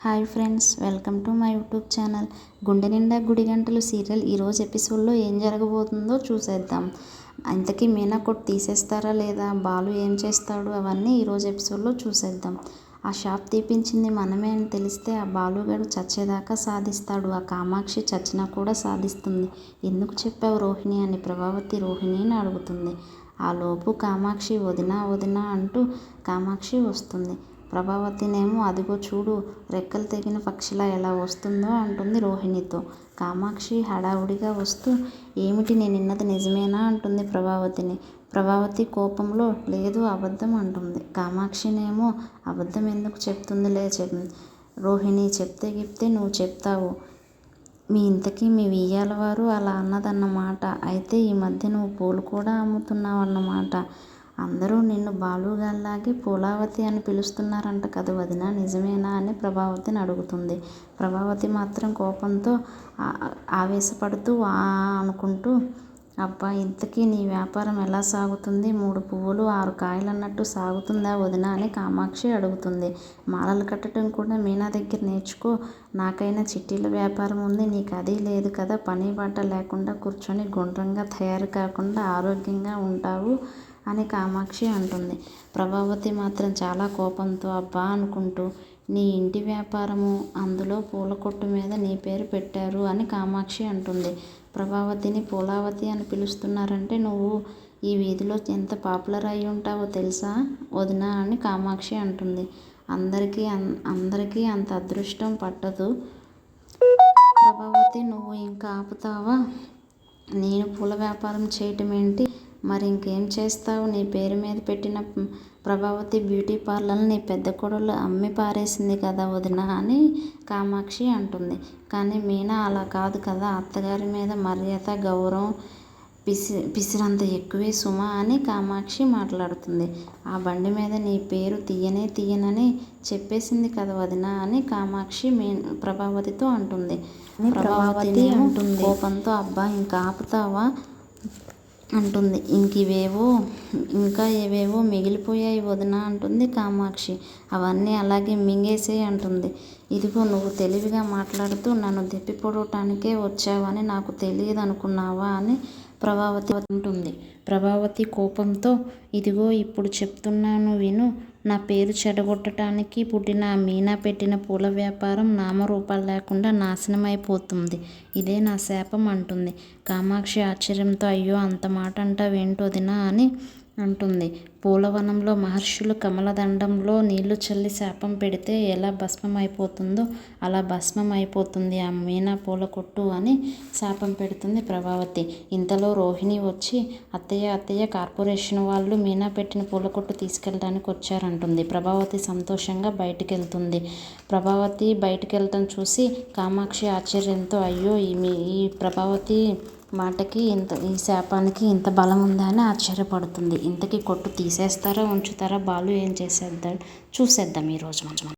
Hi friends, welcome to my YouTube channel. గుండె నిండా గుడి గంటలు సీరియల్ ఈరోజు ఎపిసోడ్లో ఏం జరగబోతుందో చూసేద్దాం. ఇంతకీ మీనా కొట్టు తీసేస్తారా లేదా, బాలు ఏం చేస్తాడు, అవన్నీ ఈరోజు ఎపిసోడ్లో చూసేద్దాం. ఆ షాప్ తీపించింది మనమే అని తెలిస్తే ఆ బాలుగాడు చచ్చేదాకా సాధిస్తాడు. ఆ కామాక్షి చచ్చినా కూడా సాధిస్తుంది. ఎందుకు చెప్పావు రోహిణి అని ప్రభావతి రోహిణిని అడుగుతుంది. ఆ లోపు కామాక్షి వదినా వదినా అంటూ కామాక్షి వస్తుంది. ప్రభావతినేమో అదిగో చూడు రెక్కలు తెగిన పక్షిలా ఎలా వస్తుందో అంటుంది రోహిణితో. కామాక్షి హడావుడిగా వస్తూ ఏమిటి నేనిన్నది నిజమేనా అంటుంది ప్రభావతిని. ప్రభావతి కోపంలో లేదు అబద్ధం అంటుంది. కామాక్షినేమో అబద్ధం ఎందుకు చెప్తుందిలే రోహిణి, చెప్తే గిప్తే నువ్వు చెప్తావు. ఇంతకీ మీ వియ్యాలవారు అలా అన్నదన్నమాట. అయితే ఈ మధ్య నువ్వు పూలు కూడా అమ్ముతున్నావన్నమాట. అందరూ నిన్ను బాలుగాల్లాగే పూలావతి అని పిలుస్తున్నారంట కదా వదినా, నిజమేనా అని ప్రభావతిని అడుగుతుంది. ప్రభావతి మాత్రం కోపంతో ఆవేశపడుతూ అనుకుంటూ అబ్బా ఇంతకీ నీ వ్యాపారం ఎలా సాగుతుంది, 3 పువ్వులు 6 కాయలు అన్నట్టు సాగుతుందా వదినా అని కామాక్షి అడుగుతుంది. మాలలు కట్టడం కూడా మీనా దగ్గర నేర్చుకో. నాకైనా చిట్టీల వ్యాపారం ఉంది, నీకు అది లేదు కదా. పని బాట లేకుండా కూర్చొని గుండ్రంగా తయారు కాకుండా ఆరోగ్యంగా ఉంటావు అని కామాక్షి అంటుంది. ప్రభావతి మాత్రం చాలా కోపంతో అబ్బా అనుకుంటూ నీ ఇంటి వ్యాపారము, అందులో పూల కొట్టు మీద నీ పేరు పెట్టారు అని కామాక్షి అంటుంది. ప్రభావతిని పూలావతి అని పిలుస్తున్నారంటే నువ్వు ఈ వీధిలో ఎంత పాపులర్ అయి ఉంటావో తెలుసా వదినా అని కామాక్షి అంటుంది. అందరికీ అంత అదృష్టం పట్టదు ప్రభావతి, నువ్వు ఇంకా ఆపుతావా? నేను పూల వ్యాపారం చేయటం ఏంటి, మరి ఇంకేం చేస్తావు? నీ పేరు మీద పెట్టిన ప్రభావతి బ్యూటీ పార్లర్ని నీ పెద్ద కొడలు అమ్మి పారేసింది కదా వదినా అని కామాక్షి అంటుంది. కానీ మీనా అలా కాదు కదా, అత్తగారి మీద మర్యాద గౌరవం పిసిరంత ఎక్కువే సుమా అని కామాక్షి మాట్లాడుతుంది. ఆ బండి మీద నీ పేరు తీయనని చెప్పేసింది కదా వదినా అని కామాక్షి ప్రభావతితో అంటుంది. ప్రభావతి అంటుంది కోపంతో అబ్బా ఇంకా ఆపుతావా అంటుంది. ఇంకా ఏవేవో మిగిలిపోయాయి వదినా అంటుంది కామాక్షి. అవన్నీ అలాగే మింగేసే అంటుంది. ఇదిగో నువ్వు తెలివిగా మాట్లాడుతూ నన్ను దెప్పి పొడవటానికే వచ్చావని నాకు తెలియదు అనుకున్నావా అని ప్రభావతి అంటుంది. ప్రభావతి కోపంతో ఇదిగో ఇప్పుడు చెప్తున్నాను విను, నా పేరు చెడగొట్టడానికి పుట్టిన ఆ మీనా పెట్టిన పూల వ్యాపారం నామరూపాలు లేకుండా నాశనం అయిపోతుంది. ఇదే నా శాపం అంటుంది. కామాక్షి ఆశ్చర్యంతో అయ్యో అంత మాట అంటావేంటి వదినా అని అంటుంది. పూలవనంలో మహర్షులు కమలదండంలో నీళ్లు చల్లి శాపం పెడితే ఎలా భస్మం అయిపోతుందో అలా భస్మం అయిపోతుంది ఆ మీనా పూల కొట్టు అని శాపం పెడుతుంది ప్రభావతి. ఇంతలో రోహిణి వచ్చి అత్తయ్య కార్పొరేషన్ వాళ్ళు మీనా పెట్టిన పూల కొట్టు తీసుకెళ్ళడానికి వచ్చారంటుంది. ప్రభావతి సంతోషంగా బయటికి వెళ్తుంది. ప్రభావతి బయటికి వెళ్ళటం చూసి కామాక్షి ఆశ్చర్యంతో అయ్యో ఈ ప్రభావతి మాటకి ఈ శాపానికి ఇంత బలం ఉందా అని ఆశ్చర్యపడుతుంది. ఇంతకీ కొట్టు తీసేస్తారా ఉంచుతారా, బాలు ఏం చేసేద్దాం చూసేద్దాం ఈరోజు మనం.